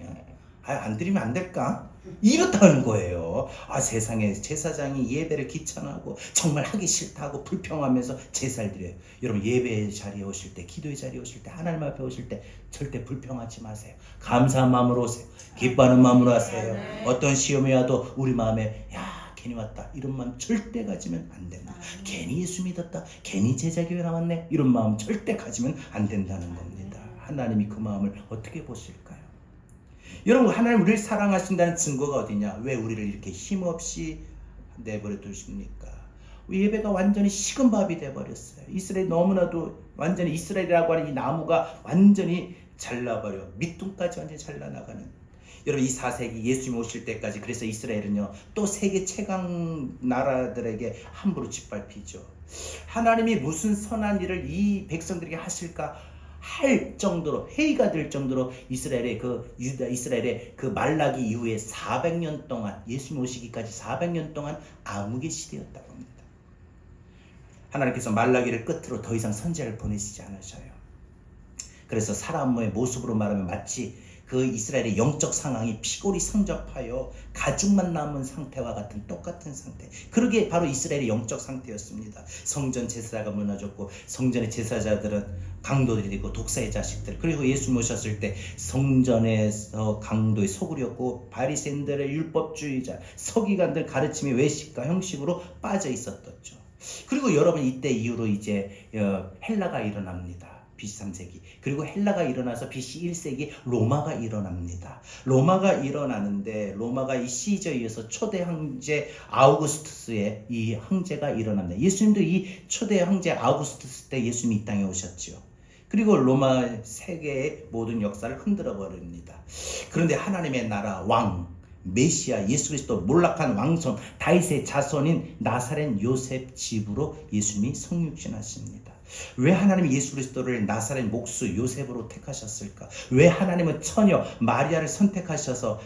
Speaker 1: 안 드리면 안 될까? 이렇다는 거예요. 세상에 제사장이 예배를 귀찮아하고 정말 하기 싫다고 불평하면서 제사를 드려요. 여러분 예배의 자리에 오실 때 기도의 자리에 오실 때 하나님 앞에 오실 때 절대 불평하지 마세요. 감사한 마음으로 오세요. 기뻐하는 마음으로 하세요. 어떤 시험이 와도 우리 마음에 괜히 왔다 이런 마음 절대 가지면 안 된다. 괜히 예수 믿었다 괜히 제자교회 나왔네 이런 마음 절대 가지면 안 된다는 겁니다. 하나님이 그 마음을 어떻게 보실까요? 여러분 하나님 우리를 사랑하신다는 증거가 어디냐? 왜 우리를 이렇게 힘없이 내버려 두십니까? 예배가 완전히 식은 밥이 돼버렸어요. 이스라엘이 너무나도 완전히 이스라엘이라고 하는 이 나무가 완전히 잘라버려 밑둥까지 완전히 잘라나가는 여러분 이 4세기 예수님 오실 때까지 그래서 이스라엘은요 또 세계 최강 나라들에게 함부로 짓밟히죠. 하나님이 무슨 선한 일을 이 백성들에게 하실까 할 정도로 회의가 될 정도로 이스라엘의 그 말라기 이후에 400년 동안 예수님 오시기까지 400년 동안 암흑의 시대였다고 합니다. 하나님께서 말라기를 끝으로 더 이상 선지자를 보내시지 않으셔요. 그래서 사람의 모습으로 말하면 마치 그 이스라엘의 영적 상황이 피골이 상접하여 가죽만 남은 상태와 같은 똑같은 상태. 그러게 바로 이스라엘의 영적 상태였습니다. 성전 제사가 무너졌고 성전의 제사자들은 강도들이 되고 독사의 자식들. 그리고 예수님 오셨을 때 성전에서 강도의 소굴이었고 바리새인들의 율법주의자 서기관들 가르침이 외식과 형식으로 빠져 있었었죠. 그리고 여러분 이때 이후로 이제 헬라가 일어납니다. BC 3세기. 그리고 헬라가 일어나서 BC 1세기 로마가 일어납니다. 로마가 일어나는데 로마가 이 시저에 의해서 초대 황제 아우구스투스의 이 황제가 일어납니다. 예수님도 이 초대 황제 아우구스투스 때 예수님이 이 땅에 오셨죠. 그리고 로마 세계의 모든 역사를 흔들어 버립니다. 그런데 하나님의 나라 왕 메시아 예수 그리스도 몰락한 왕손 다윗의 자손인 나사렛 요셉 집으로 예수님이 성육신하십니다. 왜 하나님이 예수 그리스도를 나사렛 목수 요셉으로 택하셨을까? 왜 하나님은 처녀 마리아를 선택하셔서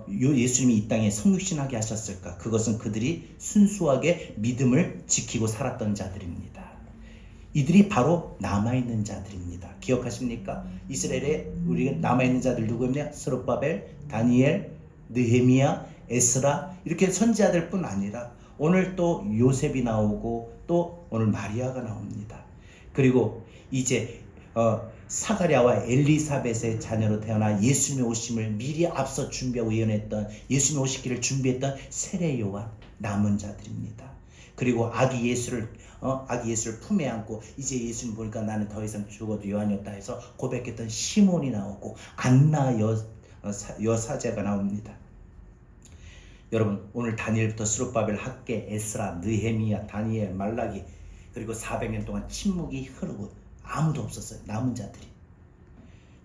Speaker 1: 예수님이 이 땅에 성육신하게 하셨을까? 그것은 그들이 순수하게 믿음을 지키고 살았던 자들입니다. 이들이 바로 남아있는 자들입니다. 기억하십니까? 이스라엘에 우리가 남아있는 자들 누구입니까? 스룹바벨, 다니엘, 느헤미야, 에스라 이렇게 선지자들 뿐 아니라 오늘 또 요셉이 나오고 또 오늘 마리아가 나옵니다. 그리고 이제 사가랴와 엘리사벳의 자녀로 태어나 예수님의 오심을 미리 앞서 준비하고 예언했던 예수님의 오시기를 준비했던 세례 요한 남은 자들입니다. 그리고 아기 예수를 품에 안고 이제 예수님 보니까 나는 더 이상 죽어도 요한이었다 해서 고백했던 시몬이 나오고 안나 여사제가 나옵니다. 여러분 오늘 다니엘부터 스룹바벨, 학개, 에스라, 느헤미야, 다니엘, 말라기 그리고 400년 동안 침묵이 흐르고 아무도 없었어요. 남은 자들이.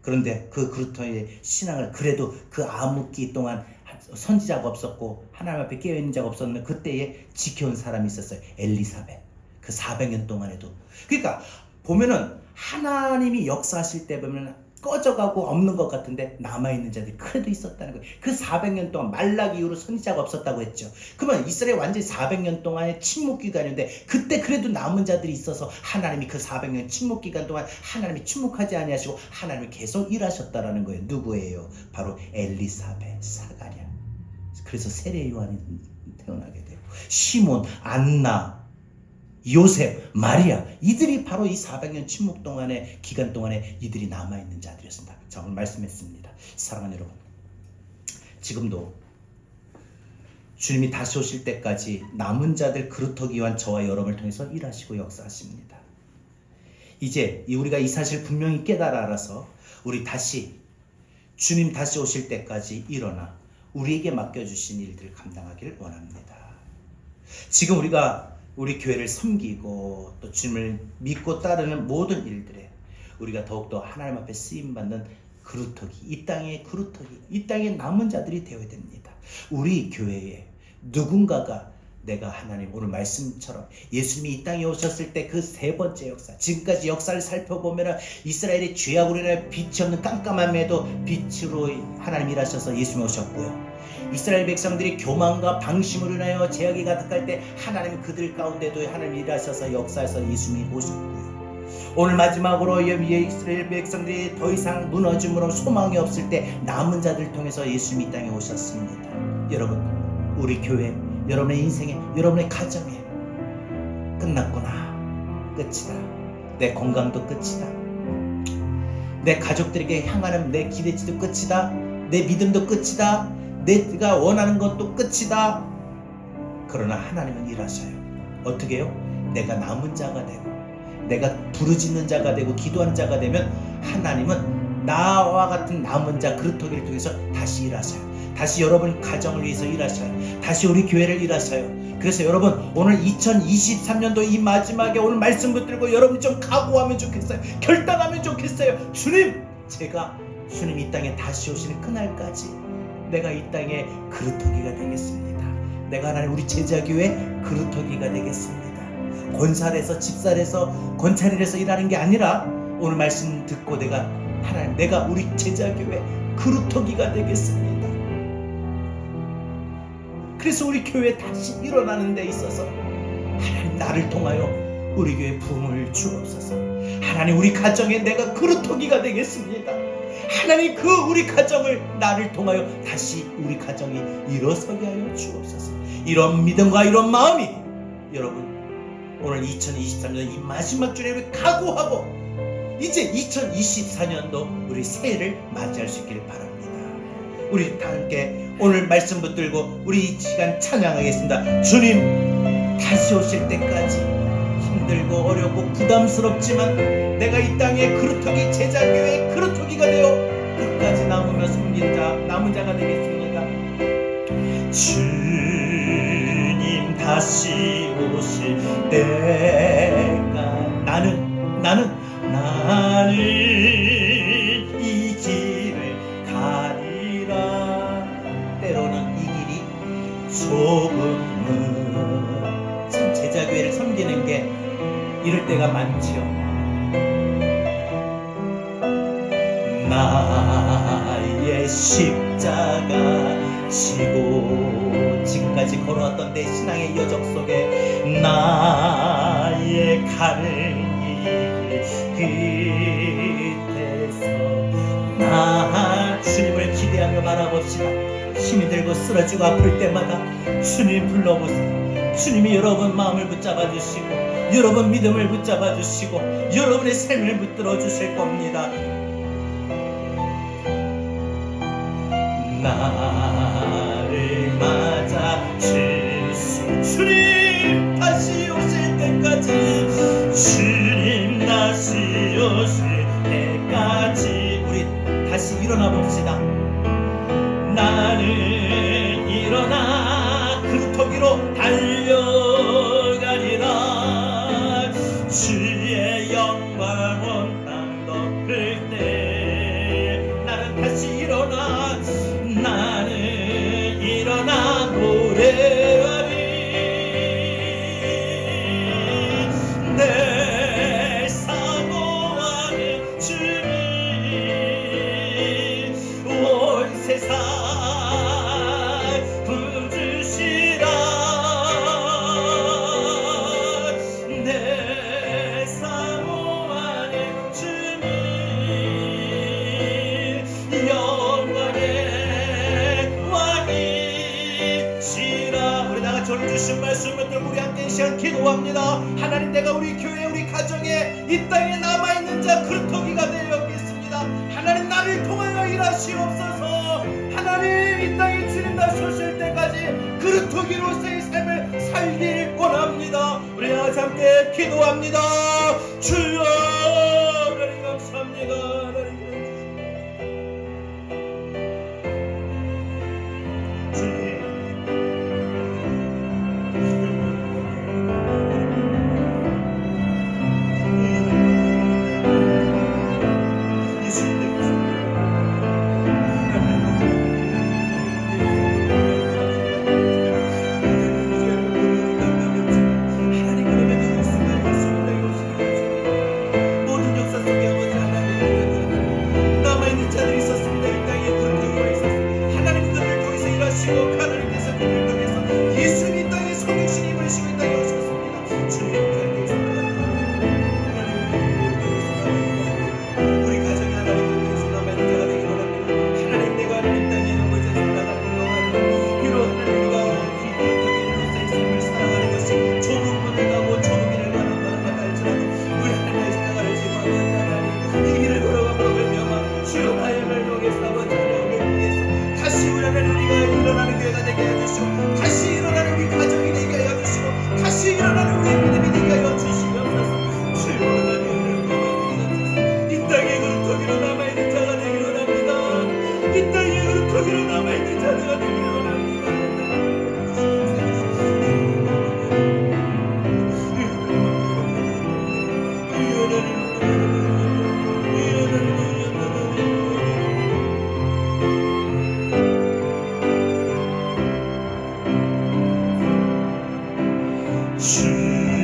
Speaker 1: 그런데 그 그루터의 신앙을 그래도 그 암흑기 동안 선지자가 없었고 하나님 앞에 깨어있는 자가 없었는데 그때에 지켜온 사람이 있었어요. 엘리사벳. 그 400년 동안에도. 그러니까 보면은 하나님이 역사하실 때 보면 꺼져가고 없는 것 같은데 남아있는 자들이 그래도 있었다는 거예요. 그 400년 동안 말라기 이후로 선지자가 없었다고 했죠. 그러면 이스라엘 완전히 400년 동안의 침묵기간인데 그때 그래도 남은 자들이 있어서 하나님이 그 400년 침묵기간 동안 하나님이 침묵하지 아니하시고 하나님이 계속 일하셨다라는 거예요. 누구예요? 바로 엘리사벳, 사가랴. 그래서 세례 요한이 태어나게 되고 시몬, 안나, 요셉, 마리아 이들이 바로 이 400년 침묵 동안의 기간 동안에 이들이 남아있는 자들이었습니다. 자 오늘 말씀했습니다. 사랑하는 여러분 지금도 주님이 다시 오실 때까지 남은 자들 그루터기 위한 저와 여러분을 통해서 일하시고 역사하십니다. 이제 우리가 이 사실 분명히 깨달아 알아서 우리 다시 주님 다시 오실 때까지 일어나 우리에게 맡겨주신 일들을 감당하기를 원합니다. 지금 우리가 우리 교회를 섬기고 또 주님을 믿고 따르는 모든 일들에 우리가 더욱더 하나님 앞에 쓰임받는 그루터기, 이 땅의 그루터기, 이 땅의 남은 자들이 되어야 됩니다. 우리 교회에 누군가가 내가 하나님 오늘 말씀처럼 예수님이 이 땅에 오셨을 때 그 세 번째 역사 지금까지 역사를 살펴보면 이스라엘의 죄악으로 인해 빛이 없는 깜깜함에도 빛으로 하나님 일하셔서 예수님이 오셨고요. 이스라엘 백성들이 교만과 방심으로 인하여 죄악이 가득할 때 하나님이 그들 가운데도 하나님이 일하셔서 역사에서 예수님이 오셨고요. 오늘 마지막으로 이스라엘 백성들이 더 이상 무너짐으로 소망이 없을 때 남은 자들 통해서 예수님이 이 땅에 오셨습니다. 여러분 우리 교회 여러분의 인생에 여러분의 가정에 끝났구나 끝이다 내 건강도 끝이다 내 가족들에게 향하는 내 기대치도 끝이다 내 믿음도 끝이다 내가 원하는 것도 끝이다. 그러나 하나님은 일하셔요. 어떻게 해요? 내가 남은 자가 되고 내가 부르짖는 자가 되고 기도하는 자가 되면 하나님은 나와 같은 남은 자 그루터기를 통해서 다시 일하셔요. 다시 여러분 가정을 위해서 일하셔요. 다시 우리 교회를 일하셔요. 그래서 여러분 오늘 2023년도 이 마지막에 오늘 말씀 붙들고 여러분 좀 각오하면 좋겠어요. 결단하면 좋겠어요. 주님 제가 주님 이 땅에 다시 오시는 그날까지 내가 이 땅에 그루터기가 되겠습니다. 내가 하나님 우리 제자교회 그루터기가 되겠습니다. 권살에서 집살에서 권찰일에서 일하는 게 아니라 오늘 말씀 듣고 내가 하나님 내가 우리 제자교회 그루터기가 되겠습니다. 그래서 우리 교회 다시 일어나는 데 있어서 하나님 나를 통하여 우리 교회 부흥을 주옵소서. 하나님 우리 가정에 내가 그루터기가 되겠습니다. 하나님 그 우리 가정을 나를 통하여 다시 우리 가정이 일어서게 하여 주옵소서. 이런 믿음과 이런 마음이 여러분 오늘 2023년 이 마지막 주에 우리 각오하고 이제 2024년도 우리 새해를 맞이할 수 있기를 바랍니다. 우리 다 함께 오늘 말씀 붙들고 우리 이 시간 찬양하겠습니다. 주님 다시 오실 때까지 힘들고 어렵고 부담스럽지만 내가 이 땅의 그루터기 제자교회의 그루터기가 되어 끝까지 남으며 섬긴 남은 자가 되겠습니다. 주님 다시 오실 때가 나는 이 길을 가리라. 때로는 이 길이 조금은 참 제자교회를 섬기는 게 이럴 때가 많지요. 나의 십자가 지고 지금까지 걸어왔던 내 신앙의 여정 속에 나의 가는 길 끝에서 주님을 기대하며 바라봅시다. 힘이 들고 쓰러지고 아플 때마다 주님 불러보세요. 주님이 여러분 마음을 붙잡아 주시고 여러분 믿음을 붙잡아 주시고 여러분의 삶을 붙들어 주실 겁니다. 나를 맞아 주님 다시 오실 때까지 주님 다시 오실 때까지 우리 다시 일어나 봅시다. 나는 일어나 그루터기로 달려가리라. 주의 영광 온 땅 덮을 때 나는 다시 일어나 노래하리. 내 사모하는 주님 온 세상 부주시라. 내 사모하는 주님 영광의 왕이시라. 우리 다같이 오늘 주신 말씀을 듣고 우리 함께 이 시간 기도합니다. 하나님, 내가 우리 교회 우리 가정에 이 땅에 남아있는 자 그루터기가 되어야겠습니다. 하나님, 나를 통하여 일하시옵소서. 하나님, 이 땅에 주님 다시 오실 때까지 그루터기로서의 삶을 살길 원합니다. 우리 다같이 함께 기도합니다. 주여 하나님 감사합니다. 하나님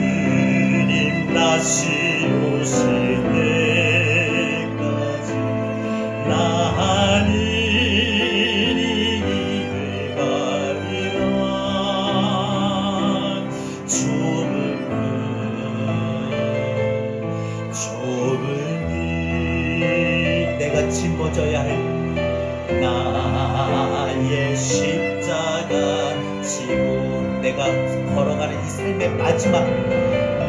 Speaker 1: 주님 다시 오실 때까지 나는 이 길을 가리라. 좁은 내가 짊어져야 할 나의 십자가 지고 내가 걸어가는 이 삶의 마지막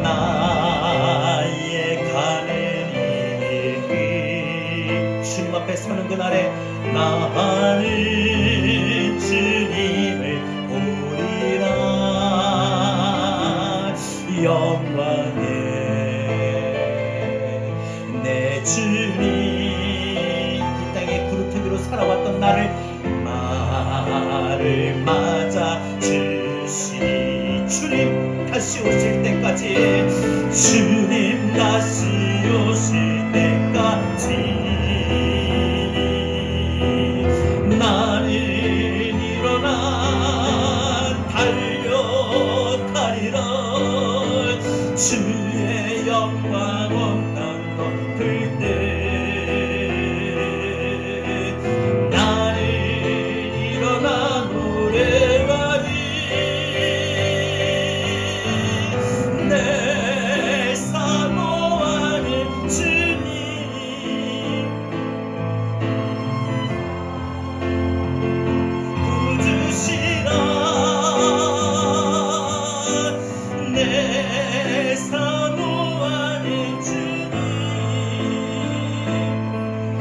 Speaker 1: 나의 가는 길 주님 앞에 서는 그날에 나는 주님을 보리라. 살아왔던 말을 맞아 주시니 주님 다시 오실 때까지 주님 다시 오실 때까지 나는 일어나 달려가리라 주의 영광 온 땅 덮을 때 나는 일어나 노래하리 내 사모하는 주님 부주시라 내 사모하는 주님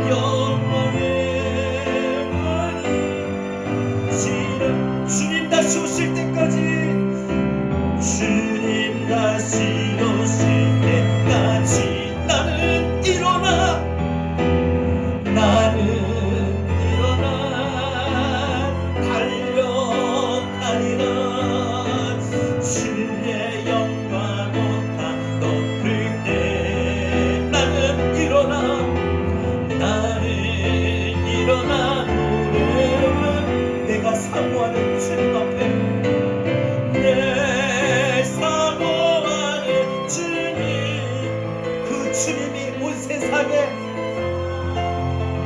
Speaker 1: 영광의 왕이 주님 다시 오실 때까지 주님 다시 오실 때까지 나는 일어나 달려가리라 주의 영광 온 땅 덮을 때 나는 일어나 노래하리 내가 사모하는 주님 앞에 내 사모하는 주님 그 주님이 온 세상에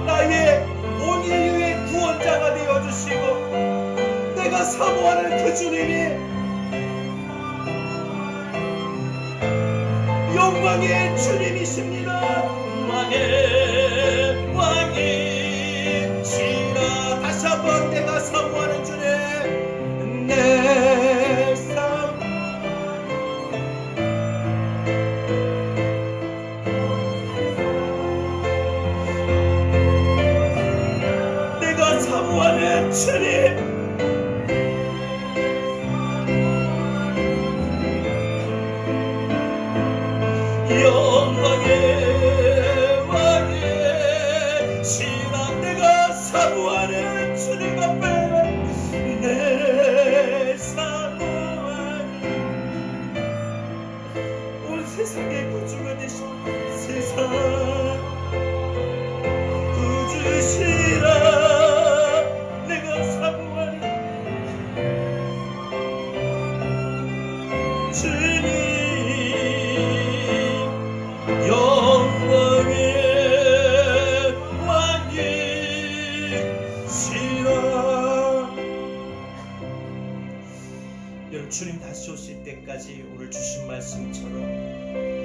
Speaker 1: 나의 온 인류의 구원자가 되어주시고 내가 사모하는 그 주님이 영광의 주님이십니다. 왕의 왕이시라 다시 한번 내가 사모하는 주님 내 삶 내가 사모하는 주님 영광의 왕이시라 내가 사모하는 주님 앞에 내 사모하는 온 세상의 구주가 되신 세상 구주시라 내가 사모하는 주님 영광의 왕이시라 여러분 주님 다시 오실 때까지 오늘 주신 말씀처럼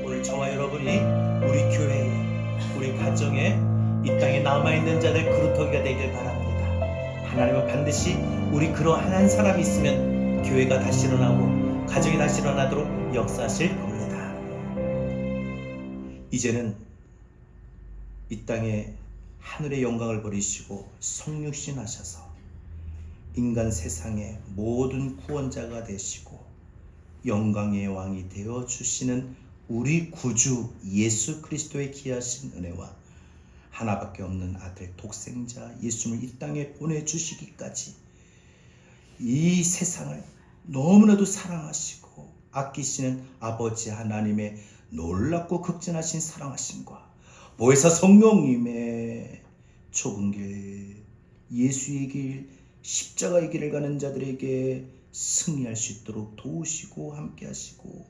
Speaker 1: 오늘 저와 여러분이 우리 교회에 우리 가정에 이 땅에 남아있는 자들 그루터기가 되길 바랍니다. 하나님은 반드시 우리 그러한 한 사람이 있으면 교회가 다시 일어나고 가정이 다시 일어나도록 역사하실 겁니다. 이제는 이 땅에 하늘의 영광을 버리시고 성육신 하셔서 인간 세상의 모든 구원자가 되시고 영광의 왕이 되어 주시는 우리 구주 예수 그리스도의 귀하신 은혜와 하나밖에 없는 아들 독생자 예수님을 이 땅에 보내주시기까지 이 세상을 너무나도 사랑하시고 아끼시는 아버지 하나님의 놀랍고 극진하신 사랑하심과 보혜사 성령님의 좁은 길 예수의 길 십자가의 길을 가는 자들에게 승리할 수 있도록 도우시고 함께 하시고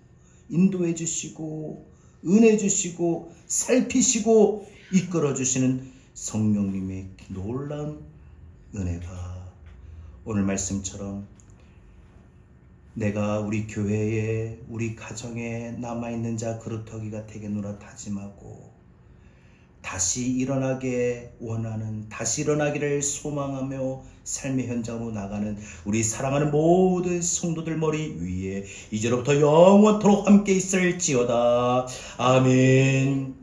Speaker 1: 인도해 주시고 은혜 주시고 살피시고 이끌어 주시는 성령님의 놀라운 은혜가 오늘 말씀처럼 내가 우리 교회에 우리 가정에 남아있는 자 그루터기가 되겠노라 다짐하고 다시 일어나게 원하는 다시 일어나기를 소망하며 삶의 현장으로 나가는 우리 사랑하는 모든 성도들 머리 위에 이제로부터 영원토록 함께 있을지어다. 아멘.